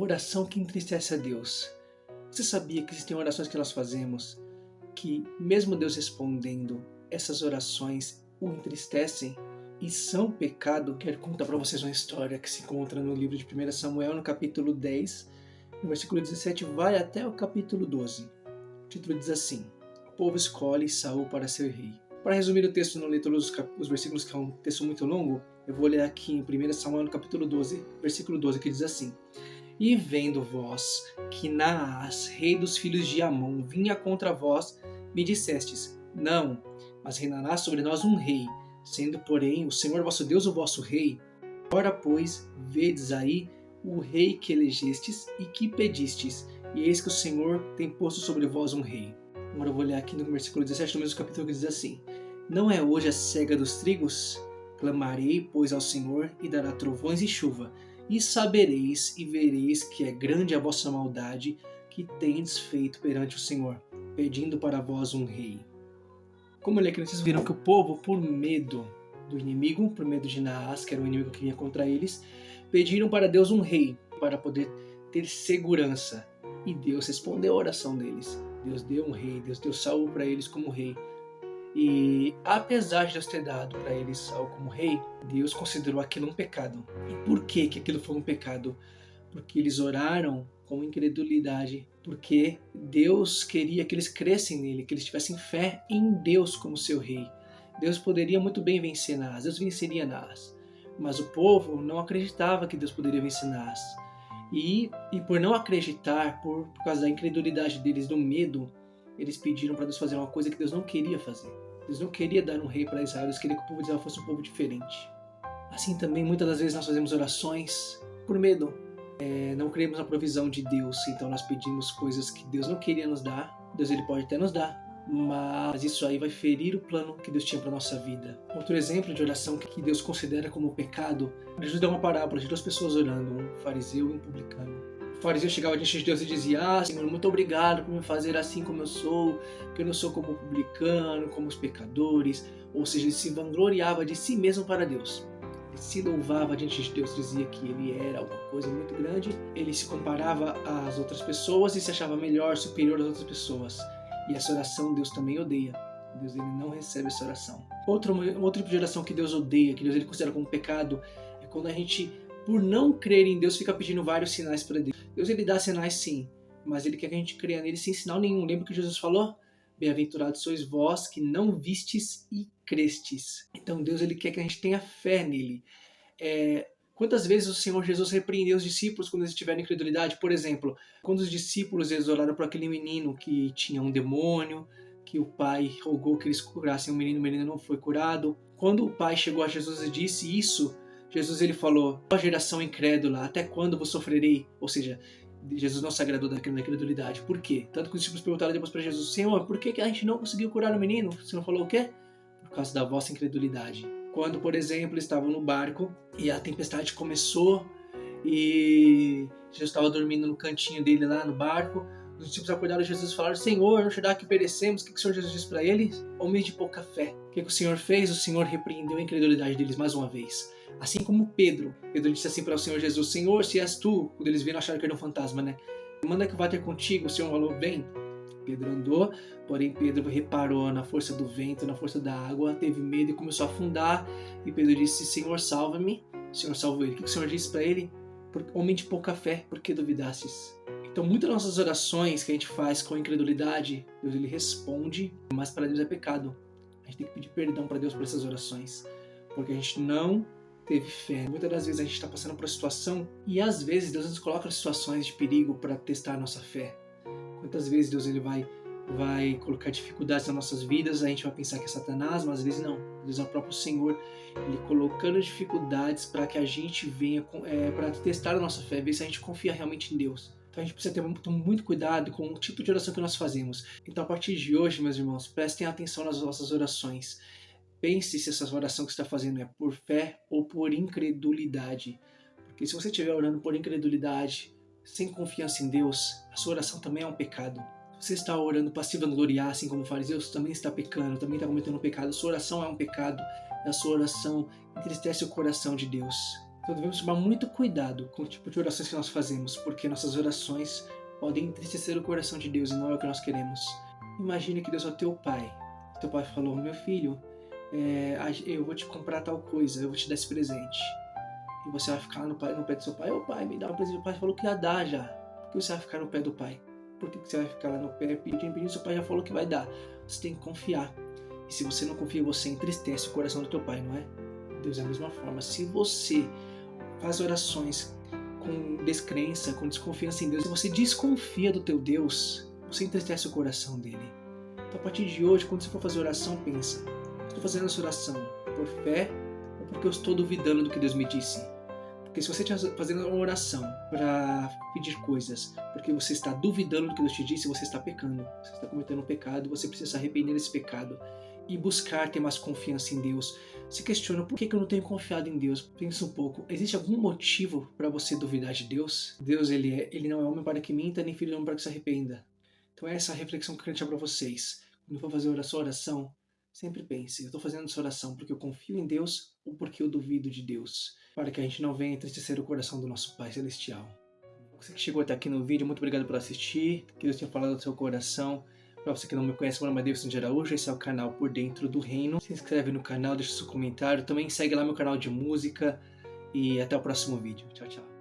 oração que entristece a Deus. Você sabia que existem orações que nós fazemos que, mesmo Deus respondendo, essas orações o entristecem e são pecado? Quero contar para vocês uma história que se encontra no livro de 1 Samuel, no capítulo 10, no versículo 17, vai até o capítulo 12. O título diz assim: o povo escolhe Saul para ser rei. Para resumir o texto, não ler todos os versículos, que é um texto muito longo, eu vou ler aqui em 1 Samuel, no capítulo 12, versículo 12, que diz assim: E vendo vós que Naás, rei dos filhos de Amon, vinha contra vós, me dissestes: Não, mas reinará sobre nós um rei, sendo, porém, o Senhor vosso Deus o vosso rei. Ora, pois, vedes aí o rei que elegestes e que pedistes, e eis que o Senhor tem posto sobre vós um rei. Agora eu vou ler aqui no versículo 17 do mesmo capítulo, que diz assim: Não é hoje a cega dos trigos? Clamarei, pois, ao Senhor, e dará trovões e chuva, e sabereis e vereis que é grande a vossa maldade que tendes feito perante o Senhor, pedindo para vós um rei. Como eu li aqui, vocês viram que o povo, por medo do inimigo, por medo de Naás, que era o inimigo que vinha contra eles, pediram para Deus um rei, para poder ter segurança. E Deus respondeu a oração deles. Deus deu um rei, Deus deu Saul para eles como rei. E apesar de Deus ter dado para eles Saul como rei, Deus considerou aquilo um pecado. E por que aquilo foi um pecado? Porque eles oraram com incredulidade, porque Deus queria que eles crescem nele, que eles tivessem fé em Deus como seu rei. Deus poderia muito bem vencer Naás, Deus venceria Naás, mas o povo não acreditava que Deus poderia vencer Naás. E por não acreditar, por causa da incredulidade deles, do medo, eles pediram para Deus fazer uma coisa que Deus não queria fazer. Deus não queria dar um rei para Israel, Deus queria que o povo de Israel fosse um povo diferente. Assim também, muitas das vezes nós fazemos orações por medo. Não cremos na provisão de Deus, então nós pedimos coisas que Deus não queria nos dar. Deus ele pode até nos dar, mas isso aí vai ferir o plano que Deus tinha para nossa vida. Outro exemplo de oração que Deus considera como pecado, Jesus deu uma parábola de 2 pessoas orando, um fariseu e um publicano. O fariseu chegava diante de Deus e dizia: Senhor, muito obrigado por me fazer assim como eu sou, que eu não sou como o publicano, como os pecadores. Ou seja, ele se vangloriava de si mesmo para Deus. Ele se louvava diante de Deus, dizia que ele era alguma coisa muito grande. Ele se comparava às outras pessoas e se achava melhor, superior às outras pessoas. E essa oração Deus também odeia. Deus ele não recebe essa oração. Outro tipo de oração que Deus odeia, que Deus ele considera como pecado, é quando a gente, por não crer em Deus, fica pedindo vários sinais para Deus. Deus ele dá sinais sim, mas ele quer que a gente creia nele sem sinal nenhum. Lembra que Jesus falou? Bem-aventurados sois vós que não vistes e crestes. Então Deus ele quer que a gente tenha fé nele. Quantas vezes o Senhor Jesus repreendeu os discípulos quando eles tiveram incredulidade? Por exemplo, quando os discípulos eles oraram para aquele menino que tinha um demônio, que o pai rogou que eles curassem o menino não foi curado. Quando o pai chegou a Jesus e disse isso, Jesus ele falou: ó geração incrédula, até quando vos sofrerei? Ou seja, Jesus não se agradou daquela incredulidade. Por quê? Tanto que os discípulos perguntaram depois para Jesus: Senhor, por que a gente não conseguiu curar o menino? O Senhor falou o quê? Por causa da vossa incredulidade. Quando, por exemplo, estavam no barco e a tempestade começou e Jesus estava dormindo no cantinho dele lá no barco, os discípulos acordaram Jesus e falaram: Senhor, não será que perecemos? O que o Senhor Jesus disse para eles? Homens de pouca fé. O que o Senhor fez? O Senhor repreendeu a incredulidade deles mais uma vez. Assim como Pedro disse assim para o Senhor Jesus: Senhor, se és tu, quando eles viram, acharam que era um fantasma, né? Manda que eu vá ter contigo. O Senhor falou: vem. Pedro andou, porém Pedro reparou na força do vento, na força da água, teve medo e começou a afundar. E Pedro disse: Senhor, salva-me. O Senhor salvou ele. O que o Senhor disse para ele? Homem de pouca fé, por que duvidastes? Então, muitas das nossas orações que a gente faz com incredulidade, Deus ele responde, mas para Deus é pecado. A gente tem que pedir perdão para Deus por essas orações, porque a gente não teve fé. Muitas das vezes a gente está passando por uma situação e às vezes Deus nos coloca em situações de perigo para testar a nossa fé. Quantas vezes Deus ele vai colocar dificuldades nas nossas vidas, a gente vai pensar que é Satanás, mas às vezes não. Às vezes é o próprio Senhor, ele colocando dificuldades para que a gente venha, para testar a nossa fé, ver se a gente confia realmente em Deus. Então a gente precisa ter muito cuidado com o tipo de oração que nós fazemos. Então a partir de hoje, meus irmãos, prestem atenção nas vossas orações. Pense se essa oração que você está fazendo é por fé ou por incredulidade. Porque se você estiver orando por incredulidade, sem confiança em Deus, a sua oração também é um pecado. Se você está orando para se vangloriar, assim como o fariseu, você também está pecando, também está cometendo um pecado. A sua oração é um pecado, a sua oração entristece o coração de Deus. Então devemos tomar muito cuidado com o tipo de orações que nós fazemos, porque nossas orações podem entristecer o coração de Deus e não é o que nós queremos. Imagine que Deus é o teu pai. Teu pai falou: meu filho, eu vou te comprar tal coisa, eu vou te dar esse presente. E você vai ficar no pé do seu pai: ô pai, me dá um presente. O pai falou que ia dar já. Por que você vai ficar no pé do pai? Por que você vai ficar lá no pé pedindo? Seu pai já falou que vai dar. Você tem que confiar. E se você não confia, você entristece o coração do teu pai, não é? Deus é a mesma forma. Se você faz orações com descrença, com desconfiança em Deus, se você desconfia do teu Deus, você entristece o coração dele. Então, a partir de hoje, quando você for fazer oração, pensa: estou fazendo essa oração por fé ou porque eu estou duvidando do que Deus me disse? Porque se você estiver fazendo uma oração para pedir coisas porque você está duvidando do que Deus te disse, você está pecando. Você está cometendo um pecado e você precisa se arrepender desse pecado e buscar ter mais confiança em Deus. Se questiona: por que eu não tenho confiado em Deus? Pensa um pouco. Existe algum motivo para você duvidar de Deus? Deus, ele não é homem para que minta, nem filho de homem para que se arrependa. Então essa é a reflexão que eu quero deixar para vocês. Quando for fazer a sua oração, sempre pense: eu estou fazendo essa oração porque eu confio em Deus ou porque eu duvido de Deus? Para que a gente não venha entristecer o coração do nosso Pai Celestial. Você que chegou até aqui no vídeo, muito obrigado por assistir. Que Deus tenha falado do seu coração. Para você que não me conhece, meu nome é Davidson de Araújo. Esse é o canal Por Dentro do Reino. Se inscreve no canal, deixa seu comentário. Também segue lá meu canal de música. E até o próximo vídeo. Tchau, tchau.